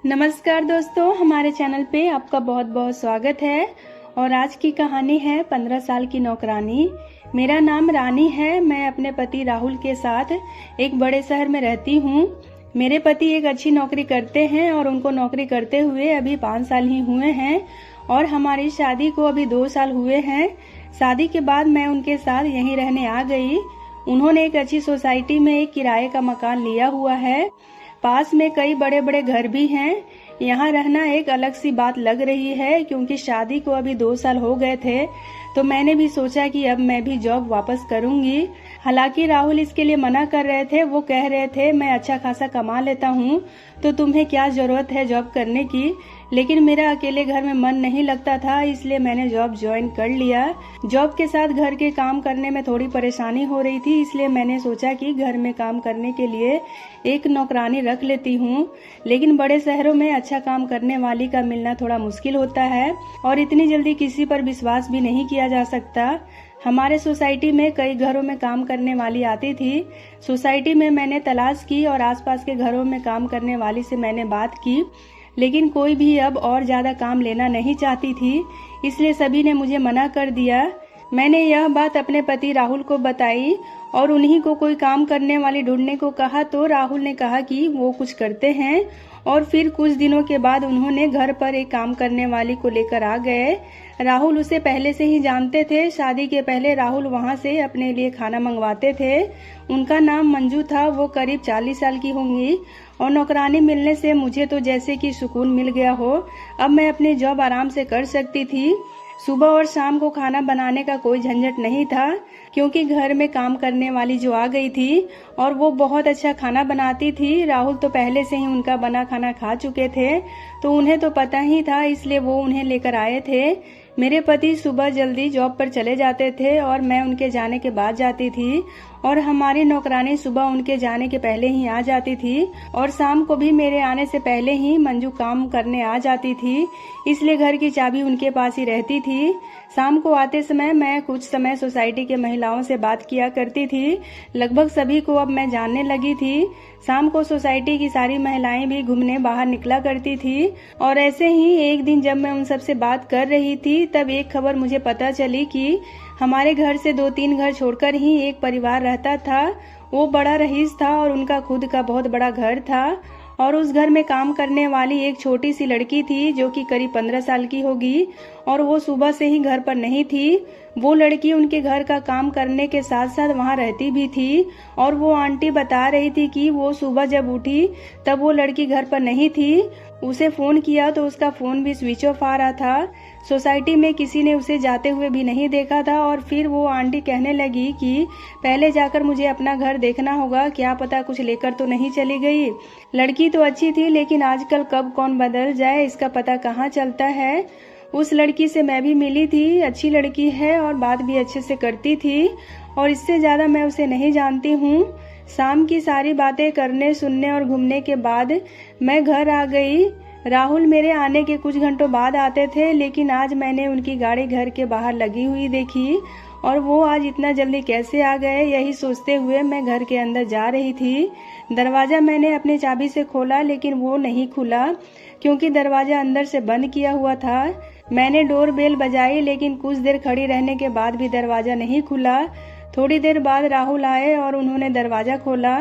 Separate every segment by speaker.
Speaker 1: नमस्कार दोस्तों, हमारे चैनल पे आपका बहुत बहुत स्वागत है। और आज की कहानी है 15 साल की नौकरानी। मेरा नाम रानी है। मैं अपने पति राहुल के साथ एक बड़े शहर में रहती हूँ। मेरे पति एक अच्छी नौकरी करते हैं और उनको नौकरी करते हुए अभी 5 साल ही हुए हैं और हमारी शादी को अभी 2 साल हुए हैं। शादी के बाद मैं उनके साथ यहीं रहने आ गई। उन्होंने एक अच्छी सोसाइटी में एक किराए का मकान लिया हुआ है। पास में कई बड़े बड़े घर भी हैं। यहाँ रहना एक अलग सी बात लग रही है क्योंकि शादी को अभी 2 साल हो गए थे, तो मैंने भी सोचा कि अब मैं भी जॉब वापस करूंगी। हालांकि राहुल इसके लिए मना कर रहे थे। वो कह रहे थे मैं अच्छा खासा कमा लेता हूँ तो तुम्हें क्या जरूरत है जॉब करने की। लेकिन मेरा अकेले घर में मन नहीं लगता था, इसलिए मैंने जॉब ज्वाइन कर लिया। जॉब के साथ घर के काम करने में थोड़ी परेशानी हो रही थी, इसलिए मैंने सोचा कि घर में काम करने के लिए एक नौकरानी रख लेती हूँ। लेकिन बड़े शहरों में अच्छा काम करने वाली का मिलना थोड़ा मुश्किल होता है और इतनी जल्दी किसी पर विश्वास भी नहीं किया जा सकता। हमारे सोसाइटी में कई घरों में काम करने वाली आती थी। सोसाइटी में मैंने तलाश की और आसपास के घरों में काम करने वाली से मैंने बात की, लेकिन कोई भी अब और ज्यादा काम लेना नहीं चाहती थी, इसलिए सभी ने मुझे मना कर दिया। मैंने यह बात अपने पति राहुल को बताई और उन्हीं को कोई काम करने वाली ढूंढने को कहा, तो राहुल ने कहा कि वो कुछ करते हैं और फिर कुछ दिनों के बाद उन्होंने घर पर एक काम करने वाली को लेकर आ गए। राहुल उसे पहले से ही जानते थे। शादी के पहले राहुल वहां से अपने लिए खाना मंगवाते थे। उनका नाम मंजू था। वो करीब 40 साल की होंगी और नौकरानी मिलने से मुझे तो जैसे कि सुकून मिल गया हो। अब मैं अपनी जॉब आराम से कर सकती थी। सुबह और शाम को खाना बनाने का कोई झंझट नहीं था क्योंकि घर में काम करने वाली जो आ गई थी और वो बहुत अच्छा खाना बनाती थी। राहुल तो पहले से ही उनका बना खाना खा चुके थे, तो उन्हें तो पता ही था, इसलिए वो उन्हें लेकर आए थे। मेरे पति सुबह जल्दी जॉब पर चले जाते थे और मैं उनके जाने के बाद जाती थी और हमारी नौकरानी सुबह उनके जाने के पहले ही आ जाती थी और शाम को भी मेरे आने से पहले ही मंजू काम करने आ जाती थी, इसलिए घर की चाबी उनके पास ही रहती थी। शाम को आते समय मैं कुछ समय सोसाइटी के महिलाओं से बात किया करती थी। लगभग सभी को अब मैं जानने लगी थी। शाम को सोसाइटी की सारी महिलाएं भी घूमने बाहर निकला करती थी और ऐसे ही एक दिन जब मैं उन सब से बात कर रही थी, तब एक खबर मुझे पता चली कि हमारे घर से 2-3 घर छोड़कर ही एक परिवार रहता था। वो बड़ा रईस था और उनका खुद का बहुत बड़ा घर था और उस घर में काम करने वाली एक छोटी सी लड़की थी जो कि करीब 15 साल की होगी और वो सुबह से ही घर पर नहीं थी। वो लड़की उनके घर का काम करने के साथ साथ वहाँ रहती भी थी और वो आंटी बता रही थी कि वो सुबह जब उठी तब वो लड़की घर पर नहीं थी। उसे फोन किया तो उसका फोन भी स्विच ऑफ आ रहा था। सोसाइटी में किसी ने उसे जाते हुए भी नहीं देखा था और फिर वो आंटी कहने लगी कि पहले जाकर मुझे अपना घर देखना होगा, क्या पता कुछ लेकर तो नहीं चली गई। लड़की तो अच्छी थी, लेकिन आजकल कब कौन बदल जाए इसका पता कहाँ चलता है। उस लड़की से मैं भी मिली थी। अच्छी लड़की है और बात भी अच्छे से करती थी और इससे ज्यादा मैं उसे नहीं जानती हूँ। शाम की सारी बातें करने, सुनने और घूमने के बाद मैं घर आ गई। राहुल मेरे आने के कुछ घंटों बाद आते थे, लेकिन आज मैंने उनकी गाड़ी घर के बाहर लगी हुई देखी और वो आज इतना जल्दी कैसे आ गए, यही सोचते हुए मैं घर के अंदर जा रही थी। दरवाजा मैंने अपनी चाबी से खोला, लेकिन वो नहीं खुला क्योंकि दरवाजा अंदर से बंद किया हुआ था। मैंने डोर बेल बजाई, लेकिन कुछ देर खड़ी रहने के बाद भी दरवाजा नहीं खुला। थोड़ी देर बाद राहुल आए और उन्होंने दरवाजा खोला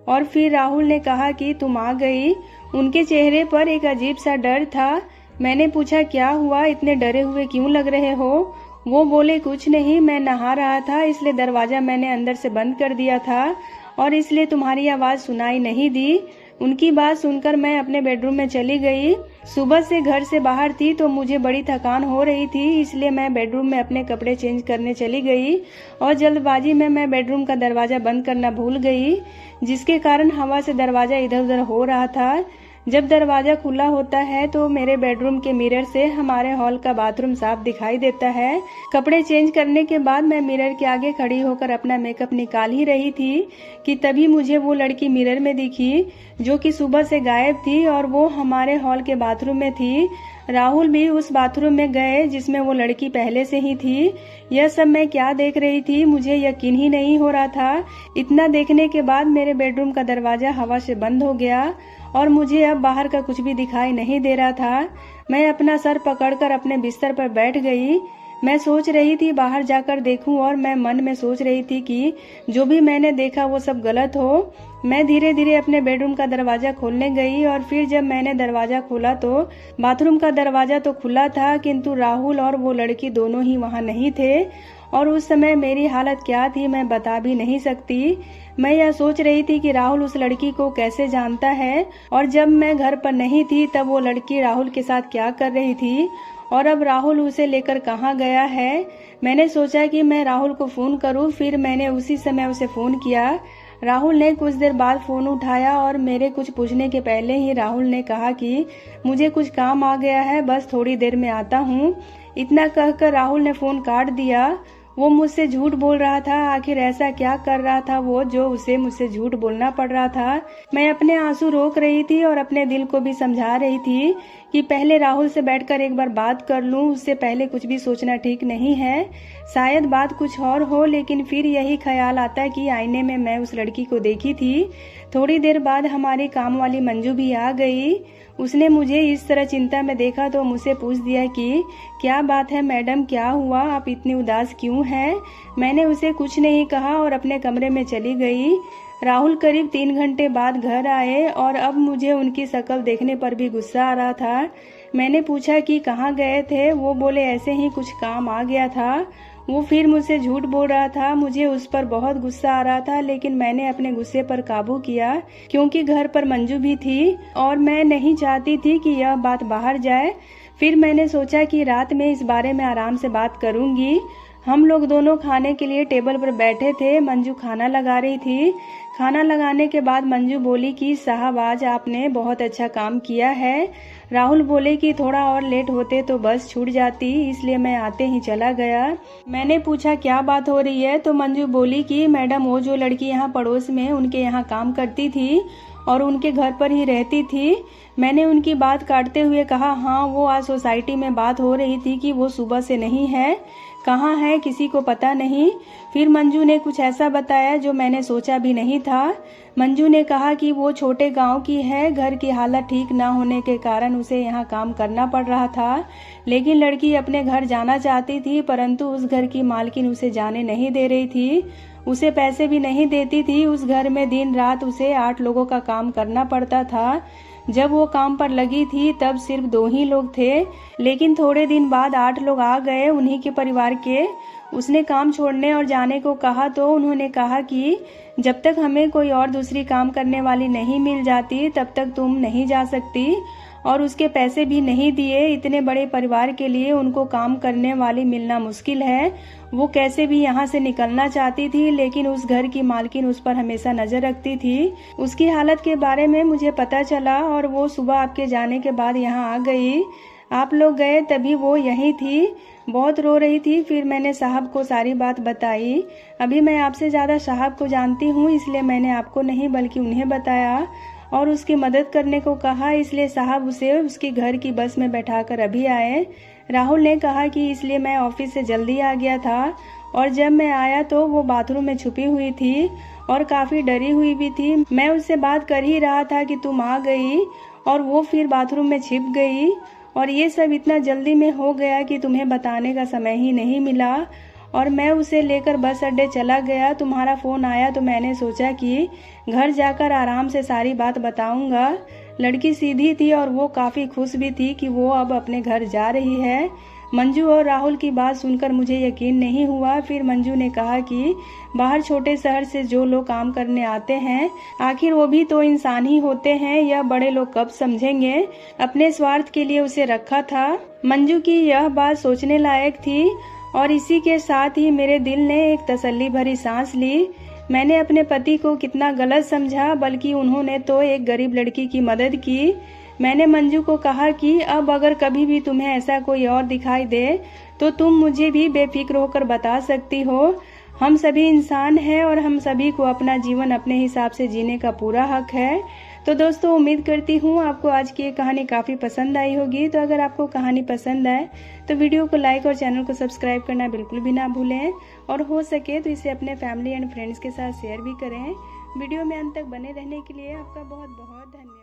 Speaker 1: और फिर राहुल ने कहा कि तुम आ गई। उनके चेहरे पर एक अजीब सा डर था। मैंने पूछा क्या हुआ, इतने डरे हुए क्यों लग रहे हो। वो बोले कुछ नहीं, मैं नहा रहा था इसलिए दरवाजा मैंने अंदर से बंद कर दिया था और इसलिए तुम्हारी आवाज सुनाई नहीं दी। उनकी बात सुनकर मैं अपने बेडरूम में चली गई। सुबह से घर से बाहर थी तो मुझे बड़ी थकान हो रही थी, इसलिए मैं बेडरूम में अपने कपड़े चेंज करने चली गई और जल्दबाजी में मैं बेडरूम का दरवाजा बंद करना भूल गई, जिसके कारण हवा से दरवाजा इधर उधर हो रहा था। जब दरवाजा खुला होता है तो मेरे बेडरूम के मिरर से हमारे हॉल का बाथरूम साफ दिखाई देता है। कपड़े चेंज करने के बाद मैं मिरर के आगे खड़ी होकर अपना मेकअप निकाल ही रही थी कि तभी मुझे वो लड़की मिरर में दिखी जो कि सुबह से गायब थी और वो हमारे हॉल के बाथरूम में थी। राहुल भी उस बाथरूम में गए जिसमें वो लड़की पहले से ही थी। यह सब मैं क्या देख रही थी, मुझे यकीन ही नहीं हो रहा था। इतना देखने के बाद मेरे बेडरूम का दरवाजा हवा से बंद हो गया और मुझे अब बाहर का कुछ भी दिखाई नहीं दे रहा था। मैं अपना सर पकड़कर अपने बिस्तर पर बैठ गई। मैं सोच रही थी बाहर जाकर देखूं और मैं मन में सोच रही थी कि जो भी मैंने देखा वो सब गलत हो। मैं धीरे धीरे अपने बेडरूम का दरवाजा खोलने गई और फिर जब मैंने दरवाजा खोला तो बाथरूम का दरवाजा तो खुला था, किंतु राहुल और वो लड़की दोनों ही वहां नहीं थे। और उस समय मेरी हालत क्या थी मैं बता भी नहीं सकती। मैं यह सोच रही थी कि राहुल उस लड़की को कैसे जानता है और जब मैं घर पर नहीं थी तब वो लड़की राहुल के साथ क्या कर रही थी और अब राहुल उसे लेकर कहाँ गया है। मैंने सोचा कि मैं राहुल को फोन करूं, फिर मैंने उसी समय उसे फोन किया। राहुल ने कुछ देर बाद फोन उठाया और मेरे कुछ पूछने के पहले ही राहुल ने कहा कि मुझे कुछ काम आ गया है, बस थोड़ी देर में आता हूँ। इतना कहकर राहुल ने फोन काट दिया। वो मुझसे झूठ बोल रहा था। आखिर ऐसा क्या कर रहा था वो जो उसे मुझसे झूठ बोलना पड़ रहा था। मैं अपने आंसू रोक रही थी और अपने दिल को भी समझा रही थी कि पहले राहुल से बैठकर एक बार बात कर लूं, उससे पहले कुछ भी सोचना ठीक नहीं है। शायद बात कुछ और हो, लेकिन फिर यही ख्याल आता कि आईने में मैं उस लड़की को देखी थी। थोड़ी देर बाद हमारी काम वाली मंजू भी आ गई। उसने मुझे इस तरह चिंता में देखा तो मुझसे पूछ दिया कि क्या बात है मैडम, क्या हुआ, आप इतनी उदास क्यों हैं। मैंने उसे कुछ नहीं कहा और अपने कमरे में चली गई। राहुल करीब 3 घंटे बाद घर आए और अब मुझे उनकी शक्ल देखने पर भी गुस्सा आ रहा था। मैंने पूछा कि कहाँ गए थे। वो बोले ऐसे ही कुछ काम आ गया था। वो फिर मुझसे झूठ बोल रहा था। मुझे उस पर बहुत गुस्सा आ रहा था, लेकिन मैंने अपने गुस्से पर काबू किया क्योंकि घर पर मंजू भी थी और मैं नहीं चाहती थी कि यह बात बाहर जाए। फिर मैंने सोचा कि रात में इस बारे में आराम से बात करूंगी। हम लोग दोनों खाने के लिए टेबल पर बैठे थे। मंजू खाना लगा रही थी। खाना लगाने के बाद मंजू बोली कि साहब आज आपने बहुत अच्छा काम किया है। राहुल बोले कि थोड़ा और लेट होते तो बस छूट जाती, इसलिए मैं आते ही चला गया। मैंने पूछा क्या बात हो रही है तो मंजू बोली कि मैडम वो जो लड़की यहाँ पड़ोस में उनके यहाँ काम करती थी और उनके घर पर ही रहती थी। मैंने उनकी बात काटते हुए कहा हाँ, वो आज सोसाइटी में बात हो रही थी कि वो सुबह से नहीं है, कहाँ है किसी को पता नहीं। फिर मंजू ने कुछ ऐसा बताया जो मैंने सोचा भी नहीं था। मंजू ने कहा कि वो छोटे गांव की है, घर की हालत ठीक न होने के कारण उसे यहाँ काम करना पड़ रहा था, लेकिन लड़की अपने घर जाना चाहती थी, परंतु उस घर की मालकिन उसे जाने नहीं दे रही थी, उसे पैसे भी नहीं देती थी। उस घर में दिन रात उसे 8 लोगों का काम करना पड़ता था। जब वो काम पर लगी थी तब सिर्फ 2 ही लोग थे, लेकिन थोड़े दिन बाद 8 लोग आ गए उन्हीं के परिवार के। उसने काम छोड़ने और जाने को कहा तो उन्होंने कहा कि जब तक हमें कोई और दूसरी काम करने वाली नहीं मिल जाती तब तक तुम नहीं जा सकती, और उसके पैसे भी नहीं दिए। इतने बड़े परिवार के लिए उनको काम करने वाली मिलना मुश्किल है। वो कैसे भी यहाँ से निकलना चाहती थी, लेकिन उस घर की मालकिन उस पर हमेशा नजर रखती थी। उसकी हालत के बारे में मुझे पता चला और वो सुबह आपके जाने के बाद यहाँ आ गई। आप लोग गए तभी वो यहीं थी, बहुत रो रही थी। फिर मैंने साहब को सारी बात बताई। अभी मैं आपसे ज्यादा साहब को जानती हूँ, इसलिए मैंने आपको नहीं बल्कि उन्हें बताया और उसकी मदद करने को कहा, इसलिए साहब उसे उसके घर की बस में बैठाकर अभी आए। राहुल ने कहा कि इसलिए मैं ऑफिस से जल्दी आ गया था और जब मैं आया तो वो बाथरूम में छुपी हुई थी और काफी डरी हुई भी थी। मैं उससे बात कर ही रहा था कि तुम आ गई और वो फिर बाथरूम में छिप गई और ये सब इतना जल्दी में हो गया कि तुम्हें बताने का समय ही नहीं मिला और मैं उसे लेकर बस अड्डे चला गया। तुम्हारा फोन आया तो मैंने सोचा कि घर जाकर आराम से सारी बात बताऊंगा। लड़की सीधी थी और वो काफी खुश भी थी कि वो अब अपने घर जा रही है। मंजू और राहुल की बात सुनकर मुझे यकीन नहीं हुआ। फिर मंजू ने कहा कि बाहर छोटे शहर से जो लोग काम करने आते हैं, आखिर वो भी तो इंसान ही होते हैं, यह बड़े लोग कब समझेंगे। अपने स्वार्थ के लिए उसे रखा था। मंजू की यह बात सोचने लायक थी और इसी के साथ ही मेरे दिल ने एक तसल्ली भरी सांस ली। मैंने अपने पति को कितना गलत समझा, बल्कि उन्होंने तो एक गरीब लड़की की मदद की। मैंने मंजू को कहा कि अब अगर कभी भी तुम्हें ऐसा कोई और दिखाई दे तो तुम मुझे भी बेफिक्र होकर बता सकती हो। हम सभी इंसान हैं और हम सभी को अपना जीवन अपने हिसाब से जीने का पूरा हक है। तो दोस्तों, उम्मीद करती हूँ आपको आज की ये कहानी काफ़ी पसंद आई होगी। तो अगर आपको कहानी पसंद आए तो वीडियो को लाइक और चैनल को सब्सक्राइब करना बिल्कुल भी ना भूलें, और हो सके तो इसे अपने फैमिली एंड फ्रेंड्स के साथ शेयर भी करें। वीडियो में अंत तक बने रहने के लिए आपका बहुत बहुत धन्यवाद।